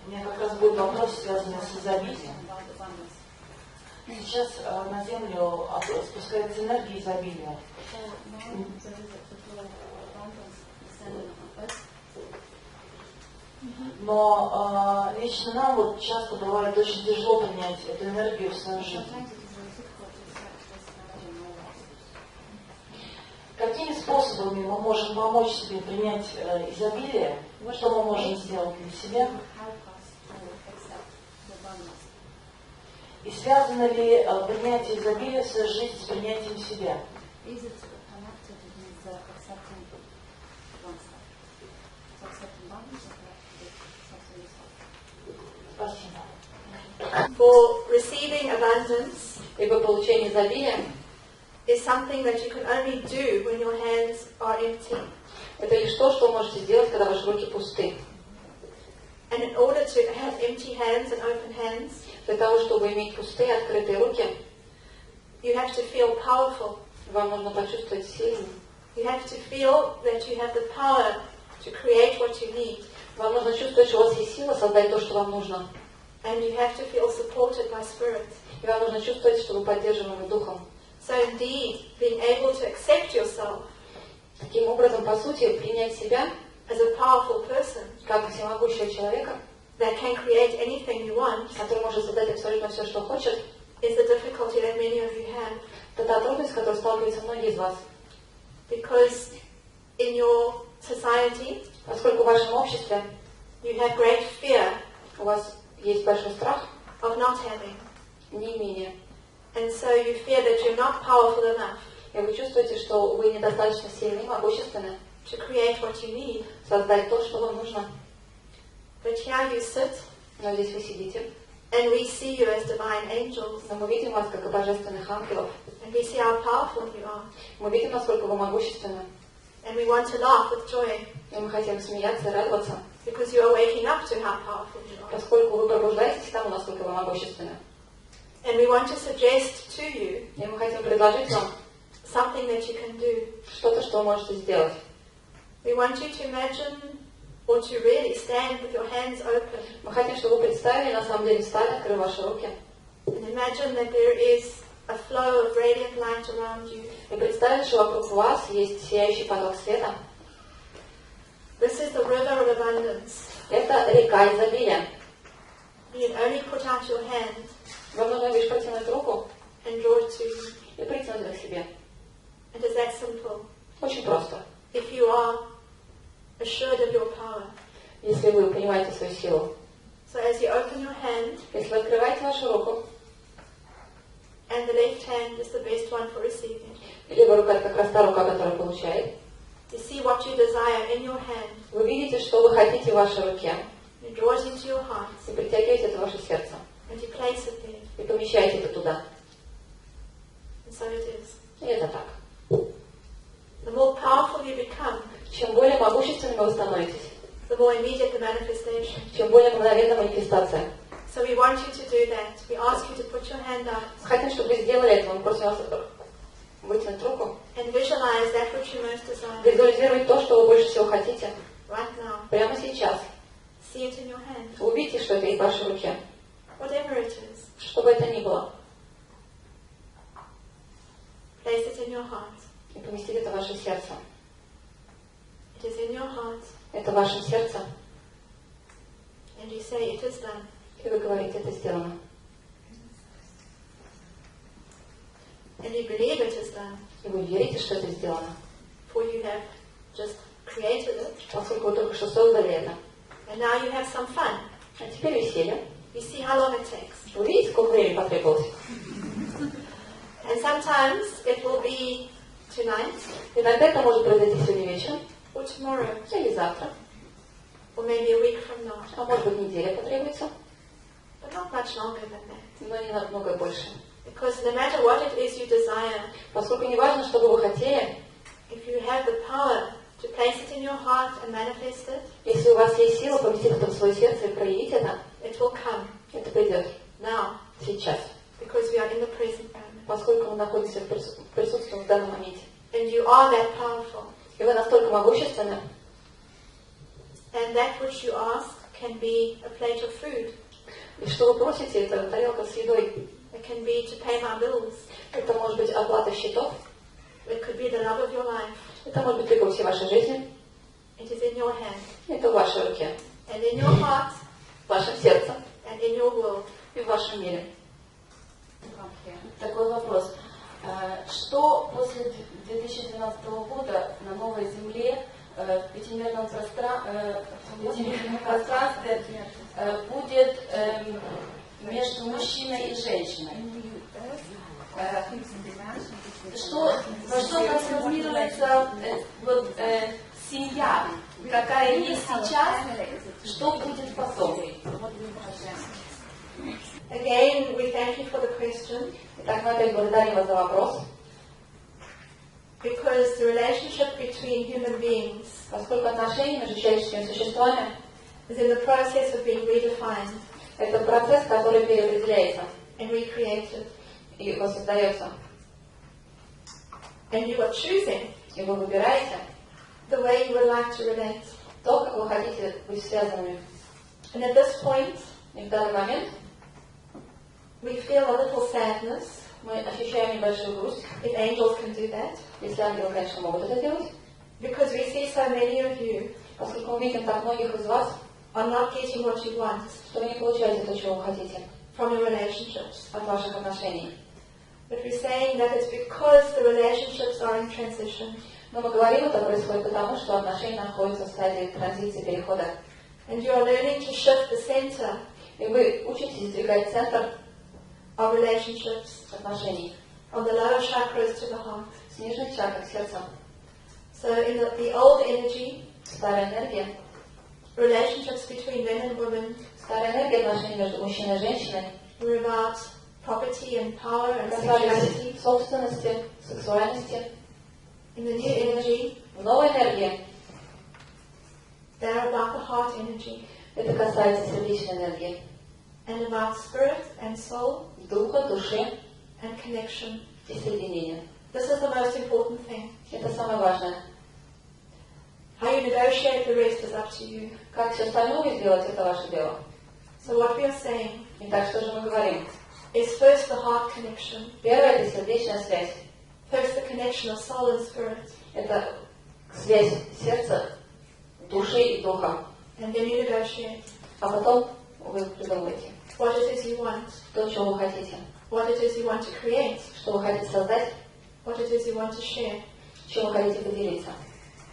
У меня как раз будет вопрос, связанный с изобилием. Сейчас на Землю спускается энергия изобилия. Но лично нам вот часто бывает очень тяжело принять эту энергию в свою жизнь. Какими способами мы можем помочь себе принять изобилие? Что мы можем сделать для себя? И связано ли принятие изобилия в свою жизнь с принятием себя? Спасибо. For receiving abundance, ибо получение изобилия is something that you can only do when your hands are empty. Это лишь то, что вы можете сделать, когда ваши руки пусты. And in order to have empty hands and open hands, для того, чтобы иметь пустые, открытые руки, you have to feel powerful. Вам нужно почувствовать силу. You have to feel that you have the power to create what you need. Вам нужно чувствовать, что у вас есть сила создать то, что вам нужно. And you have to feel supported by Spirit. И вам нужно чувствовать, что вы поддерживаемы Духом. So indeed, being able to accept yourself, таким образом, по сути, принять себя as a powerful person, как всемогущего человека, that can create anything you want, который может создать абсолютно все, что хочет, is the difficulty that many of you have. Это та трудность, с которой сталкиваются многие из вас. Because in your society, поскольку в вашем обществе you have great fear, у вас есть большой страх of not having, не имения. And so you fear that you're not powerful enough. И вы чувствуете, что вы недостаточно сильны, могущественны, to create what you need. создать то, что вам нужно. But here you sit, но здесь вы сидите, and we see you as divine angels. Но мы видим вас как божественных ангелов. And we see how powerful you are. Мы видим, насколько вы могущественны. And we want to laugh with joy. И мы хотим смеяться и радоваться. Because you are waking up to how powerful you are. Поскольку вы пробуждаетесь к тому, насколько вы могущественны. And we want to suggest to you и мы хотим предложить вам something that you can do. Что-то, что вы можете сделать. We want you to imagine or to really stand with your hands open. Мы хотим, чтобы вы представили, на самом деле встали, открыли ваши руки. And imagine that there is a flow of radiant light around you. И представили, что вокруг вас есть сияющий поток света. This is the river of abundance. Это река изобилия. You can only put out your hand. Вам нужно лишь протянуть руку and draw it to you. И притянуть это к себе. It is that simple. Очень просто. If you are assured of your power. Если вы понимаете свою силу. So as you open your hand, если вы открываете вашу руку, and the left hand is the best one for receiving. Левая рука это как раз та рука, которая получает. You see what you desire in your hand. Вы видите, что вы хотите в вашей руке. You draw it into your heart. И притягиваете это в ваше сердце. And you place it there. И помещаете это туда. And so it is. И это так. The more powerful you become, чем более могущественными вы становитесь, the more immediate the manifestation. Чем более мгновенна манифестация. So we want you to do that. We ask you to put your hand out. Хотим, чтобы вы сделали это. Мы просим вас вытянуть руку. And visualize that which you most desire. Визуализировать то, что вы больше всего хотите. Right now. Прямо сейчас. See it in your hand. Увидите, что это и в вашей руке. Whatever it is. Что бы это ни было. Place it in your heart. И поместите это в ваше сердце. It is in your heart. Это в вашем сердце. And you say, it is done. И вы говорите, это сделано. And you believe it is done. И вы верите, что это сделано. For you have just created it. Поскольку вы только что создали это. And now you have some fun. А теперь веселье. You see how long it takes. Вы видите, сколько времени потребовалось? And sometimes it will be tonight. Иногда это может произойти сегодня вечером. Or tomorrow. Или завтра. Or maybe a week from now. А может быть, неделя потребуется. But not much longer than that. Но не намного больше. Because no matter what it is you desire, поскольку не важно, что бы вы хотели, if you have the power to place it in your heart and manifest it, если у вас есть сила поместить это в свое сердце и проявить это, it will come. Это придет. Now. Сейчас. Because we are in the present moment. Поскольку мы находимся в присутствии в данном моменте. And you are that powerful. И вы настолько могущественны. And that which you ask, can be a plate of food. И что вы просите, это тарелка с едой. It can be to pay my bills. Это может быть оплата счетов. It could be the love of your life. Это может быть любовь всей вашей жизни. It is in your hand. Это в вашей руке. And in your heart. В вашем сердце. And in your world. И в вашем мире. Такой вопрос. Что после 2012 года на новой Земле в пятимерном пространстве будет между мужчиной и женщиной? Во что трансформируется семья, какая есть сейчас, что будет потом? Again, we thank you for the question. Итак, мы опять благодарим вас за вопрос. Because the relationship between human beings Поскольку отношения между человеческими существами is in the process of being redefined это процесс, который переопределяется and recreated. и воссоздается. And you are choosing И вы выбираете the way you would like to relate. то, как вы хотите быть связанными. And at this point, И в данный момент we feel a little sadness, мы ощущаем небольшую грусть, if angels can do that, если ангелы, конечно, могут это делать, because we see so many of you поскольку мы видим так многих из вас, are not getting what you want что вы не получаете то, чего вы хотите from your relationships. от ваших отношений. But we're saying that it's because the relationships are in transition. Но мы говорим, это происходит потому, что отношения находятся в стадии транзиции, перехода. And you are learning to shift the center И вы учитесь сдвигать центр of relationships отношений from the lower chakras to the heart. с нижних чакр к сердцу. So in the old energy, Старая энергия, relationships between men and women старая энергия отношений между мужчиной и женщиной were about property and power and касались sexuality. собственности, сексуальности. In the new energy, В новой энергии they're about the heart energy это касается сердечной энергии, and about spirit and soul духа, души and connection. и соединения. This is the most important thing. Это самое важное. How you negotiate the rest is up to you. Как все остальное сделать, это ваше дело. So what we are saying Итак, что же мы говорим? is first the heart connection. Первое – это сердечная связь. First the connection of soul and spirit. Это связь сердца, души и духа. And then you negotiate А потом вы придумываете what it is you want, то, чего вы хотите. what it is you want to create, Что вы хотите создать, what it is you want to share. чем вы хотите поделиться.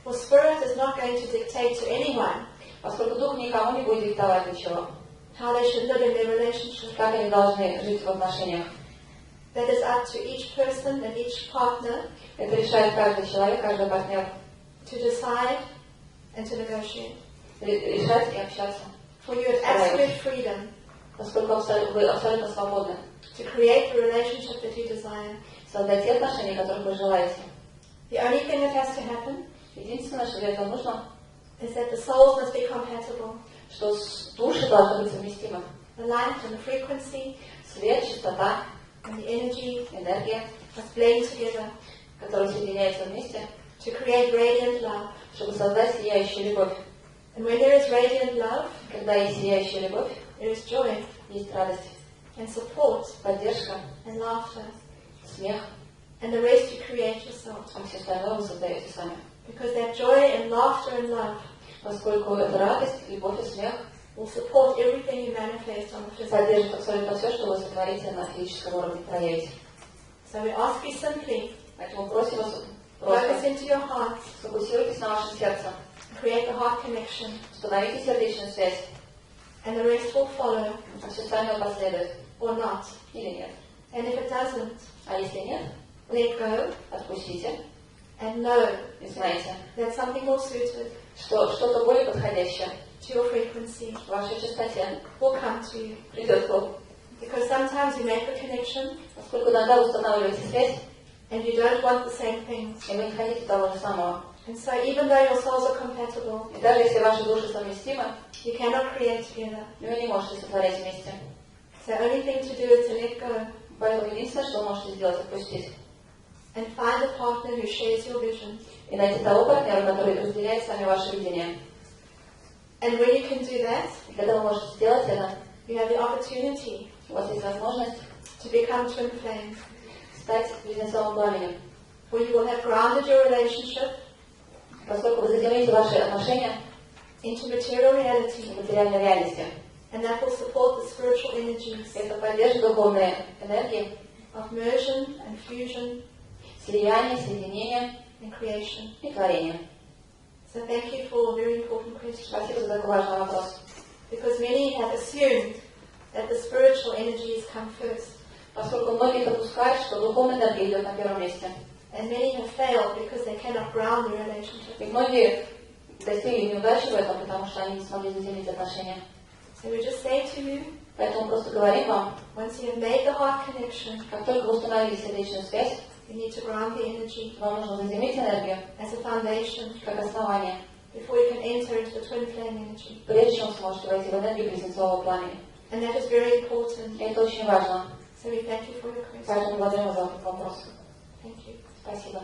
For spirit is not going to dictate to anyone Поскольку дух никому не будет диктовать ничего. how they should live in their relationship. Как они должны жить в отношениях. That is up to each person and each partner Это решает каждый человек, каждый партнер. to decide and to negotiate. Решать и общаться. For you have absolute freedom Поскольку вы абсолютно свободны. to create the relationship that you desire. Создать те отношения, которые вы желаете. The only thing that has to happen Единственное, что для этого нужно, is that the souls must be compatible. что души должны быть совместимы. The light and the frequency Свет, чистота, and the energy энергия, must blend together которые соединяются вместе, to create radiant love. чтобы создать сияющую любовь. And when there is radiant love, Когда есть сияющая любовь, there is joy есть радость, and support поддержка, and laughter. смех, And the rest you create yourself. а все остальное вы создаете сами. Because that joy and laughter and love Поскольку это радость, любовь и смех will support everything you manifest on the physical. поддержит абсолютно все, что вы сотворите на физическом уровне, проявите. So we ask you simply, Поэтому просим вас focus просто into your heart, сфокусируйтесь на вашем сердце, create the heart connection, установите сердечную связь, and the rest will follow а все остальное последует. or not. Или нет. And if it doesn't, А если нет, let go отпустите and know и знайте, that something more suited что что-то более подходящее to your frequency в вашей частоте will come to you. придет к вам. Because sometimes you make a connection Поскольку иногда вы устанавливаете связь, and you don't want the same things. и вы не хотите того же самого. And so even though your souls are compatible, И даже если ваши души совместимы, you cannot create together. вы не можете сотворять вместе. So the only thing to do is to let go Поэтому единственное, что вы можете сделать, отпустить. and find a partner who shares your vision. И найти того партнера, который разделяет с вами ваше видение. And when you can do that, И когда вы можете сделать это, you have the opportunity у вас есть возможность to become twin flames, стать близнецовым пламенем. where you will have grounded your relationship Поскольку вы заземлите ваши отношения into material в reality, материальной реальности, and that will support the spiritual energies это поддержит духовные энергии, of mersion and fusion слияние, соединение and creation. и творение. So thank you for a very important question, Спасибо за такой важный вопрос. because many have assumed that the spiritual energies come first, Поскольку многие допускают, что духовная энергия идет на первом месте. and many have failed because they cannot ground their relationship. И многие достигли неудачи в этом, потому что они не смогли заземлить отношения. So we just say to you, Поэтому просто говорим вам, once you have made the heart connection, как только вы установили сердечную связь, you need to ground the energy вам нужно заземлить энергию as a foundation как основание, before you can enter into the twin flame energy. прежде чем вы сможете войти в энергию близнецового пламени. And that is very important. И это очень важно. So we thank you for your question. Поэтому благодарим вас за этот вопрос. Thank you. Спасибо.